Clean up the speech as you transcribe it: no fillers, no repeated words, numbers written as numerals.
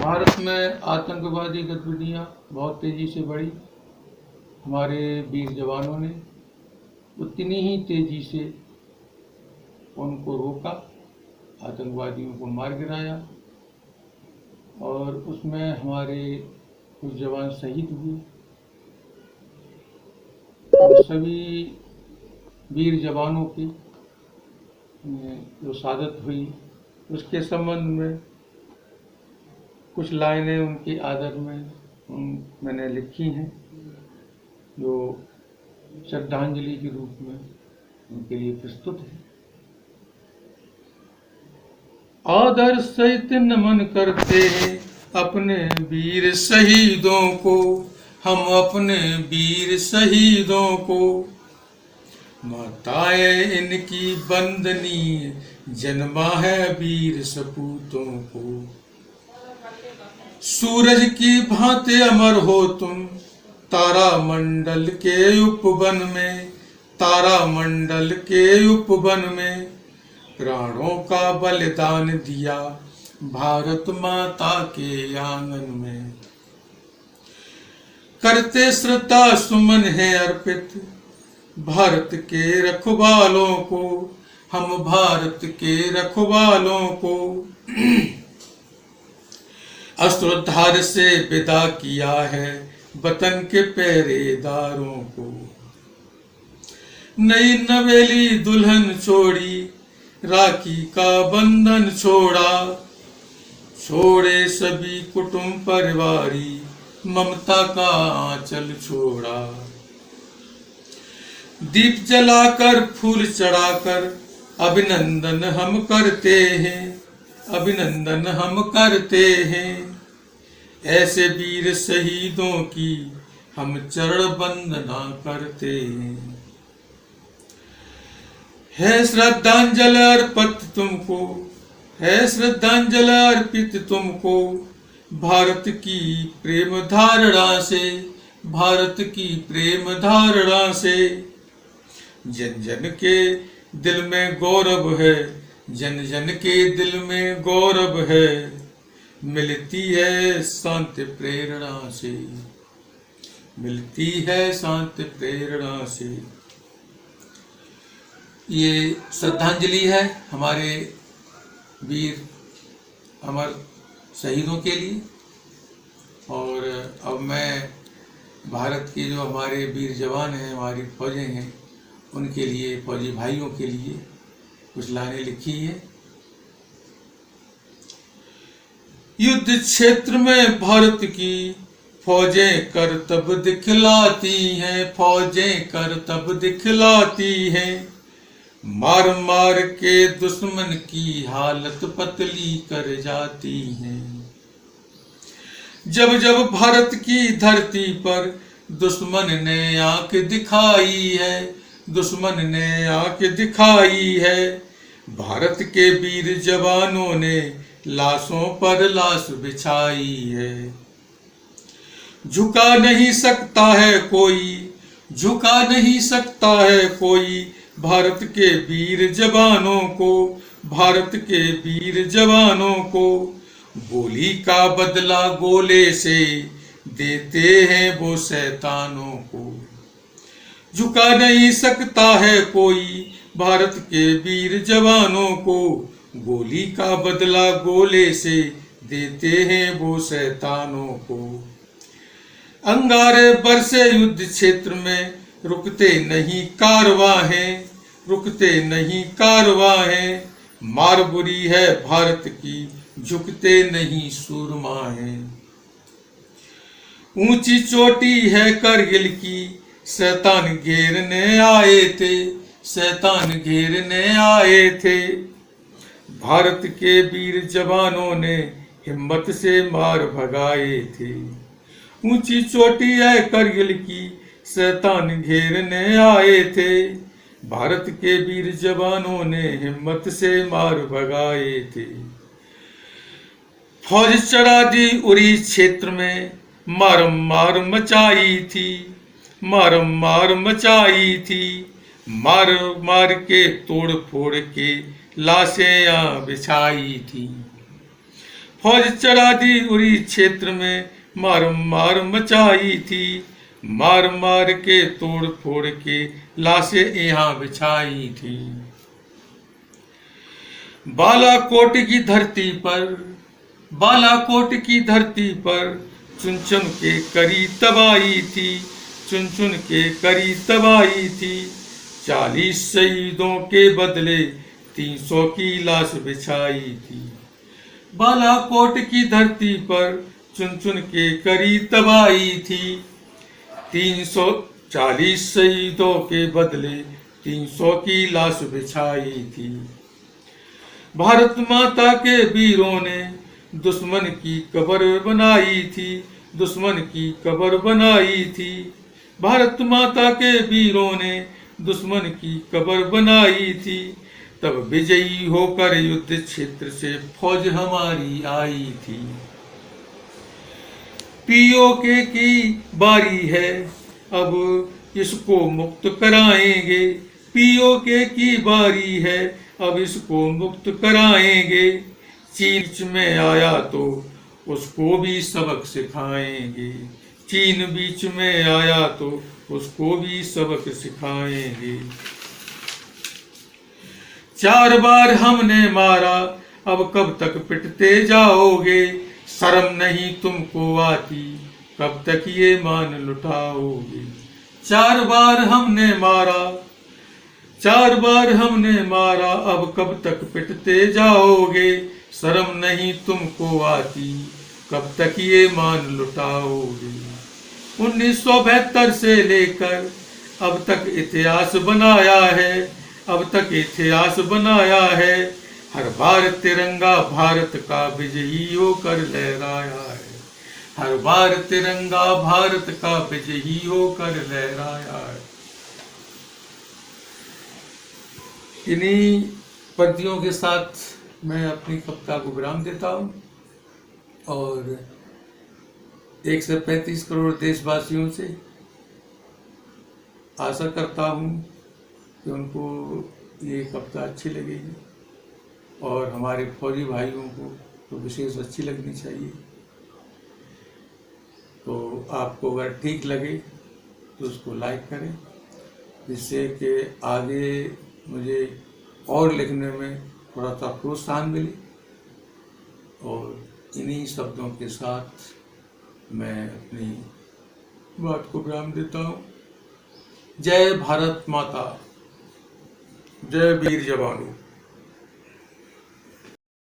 भारत में आतंकवादी गतिविधियां बहुत तेजी से बढ़ी। हमारे वीर जवानों ने उतनी ही तेजी से उनको रोका, आतंकवादियों को मार गिराया और उसमें हमारे कुछ जवान शहीद हुए। उन सभी वीर जवानों की जो शहादत हुई उसके संबंध में कुछ लाइनें उनके आदर में मैंने लिखी हैं, जो श्रद्धांजलि के रूप में उनके लिए प्रस्तुत है। आदर सहित नमन करते हैं अपने वीर शहीदों को, हम अपने वीर शहीदों को। माताएं इनकी बंदनीय जन्मा है वीर सपूतों को। सूरज की भांति अमर हो तुम तारा मंडल के उपवन में, तारा मंडल के उपवन में। प्राणों का बलिदान दिया भारत माता के आंगन में। करते श्रद्धा सुमन है अर्पित भारत के रखवालों को, हम भारत के रखवालों को। अस्त्रधार से विदा किया है वतन के पहरेदारों को। नई नवेली दुल्हन छोड़ी राखी का बंधन छोड़ा, छोड़े सभी कुटुंब परिवारी ममता का आंचल छोड़ा। दीप जलाकर फूल चढ़ाकर अभिनंदन हम करते हैं, अभिनंदन हम करते हैं। ऐसे वीर शहीदों की हम चरण वंदना करते हैं। है श्रद्धांजलि अर्पित तुमको, है श्रद्धांजलि अर्पित तुमको। भारत की प्रेम धारणा से, भारत की प्रेम धारणा से। जन जन के दिल में गौरव है, जन जन के दिल में गौरव है। मिलती है शांति प्रेरणा से, मिलती है शांति प्रेरणा से। ये श्रद्धांजलि है हमारे वीर अमर शहीदों के लिए। और अब मैं भारत के जो हमारे वीर जवान हैं, हमारी फौजें हैं, उनके लिए, फौजी भाइयों के लिए कुछ लाइनें लिखी है। युद्ध क्षेत्र में भारत की फौजें करतब दिखलाती हैं, फौजें करतब दिखलाती हैं। मार मार के दुश्मन की हालत पतली कर जाती हैं। जब जब भारत की धरती पर दुश्मन ने आंख दिखाई है, दुश्मन ने आंख दिखाई है। भारत के वीर जवानों ने लाशों पर लाश बिछाई है। झुका नहीं सकता है कोई, झुका नहीं सकता है कोई भारत के वीर जवानों को, भारत के वीर जवानों को। गोली का बदला गोले से देते हैं वो शैतानों को। झुका नहीं सकता है कोई भारत के वीर जवानों को। गोली का बदला गोले से देते हैं वो शैतानों को। अंगारे बरसे युद्ध क्षेत्र में रुकते नहीं कारवाहें, रुकते नहीं कारवाहें। मार बुरी है भारत की झुकते नहीं सुरमाएं। ऊंची चोटी है करगिल की शैतान घेरने आए थे, शैतान घेरने आए थे। भारत के वीर जवानों ने हिम्मत से मार भगाए थे। ऊंची चोटी है करगिल की शैतान घेरने आए थे। भारत के वीर जवानों ने हिम्मत से मार भगाए थे। फौज चढ़ा दी उरी क्षेत्र में मारम मार मचाई थी, मारम मार मचाई थी। मार मार के तोड़ फोड़ के लाशें यहाँ बिछाई थी। फौज चढ़ा दी उरी क्षेत्र में, मार मार मचाई थी, मार मार के तोड़ फोड़ के लाशें यहाँ बिछाई थी। बालाकोट की धरती पर, बालाकोट की धरती पर चुन चुन के करी तबाही थी, चुन चुन के करी तबाही थी। 40 शहीदों के बदले 300 की लाश बिछाई थी। बालाकोट की धरती पर चुन चुन के करी तबाही थी। 340 शहीदों के बदले 300 की लाश बिछाई थी। भारत माता के वीरों ने दुश्मन की कब्र बनाई थी, दुश्मन की कब्र बनाई थी। भारत माता के वीरों ने दुश्मन की कब्र बनाई थी। तब विजयी होकर युद्ध क्षेत्र से फौज हमारी आई थी। पीओके की बारी है, अब इसको मुक्त कराएंगे। पीओके की बारी है, अब इसको मुक्त कराएंगे। चीन में आया तो उसको भी सबक सिखाएंगे। चीन बीच में आया तो उसको भी सबक सिखाएंगे। 4 बार हमने मारा, अब कब तक पिटते जाओगे। शर्म नहीं तुमको आती, कब तक ये मान लुटाओगे। 4 बार हमने मारा, 4 बार हमने मारा, अब कब तक पिटते जाओगे। शर्म नहीं तुमको आती, कब तक ये मान लुटाओगे। 1972 से लेकर अब तक इतिहास बनाया है, अब तक इतिहास बनाया है। हर बार तिरंगा भारत का विजयी होकर लहराया है। हर बार तिरंगा भारत का विजयी होकर लहराया है। इन्हीं पंक्तियों के साथ मैं अपनी कविता को विराम देता हूँ और 135 करोड़ देशवासियों से आशा करता हूँ कि उनको ये कविता अच्छी लगेगी और हमारे फौजी भाइयों को तो विशेष अच्छी लगनी चाहिए। तो आपको अगर ठीक लगे तो उसको लाइक करें, जिससे कि आगे मुझे और लिखने में थोड़ा सा प्रोत्साहन मिले। और इन्हीं शब्दों के साथ मैं अपनी बात को विराम देता हूँ। जय भारत माता, जय वीर जवानों।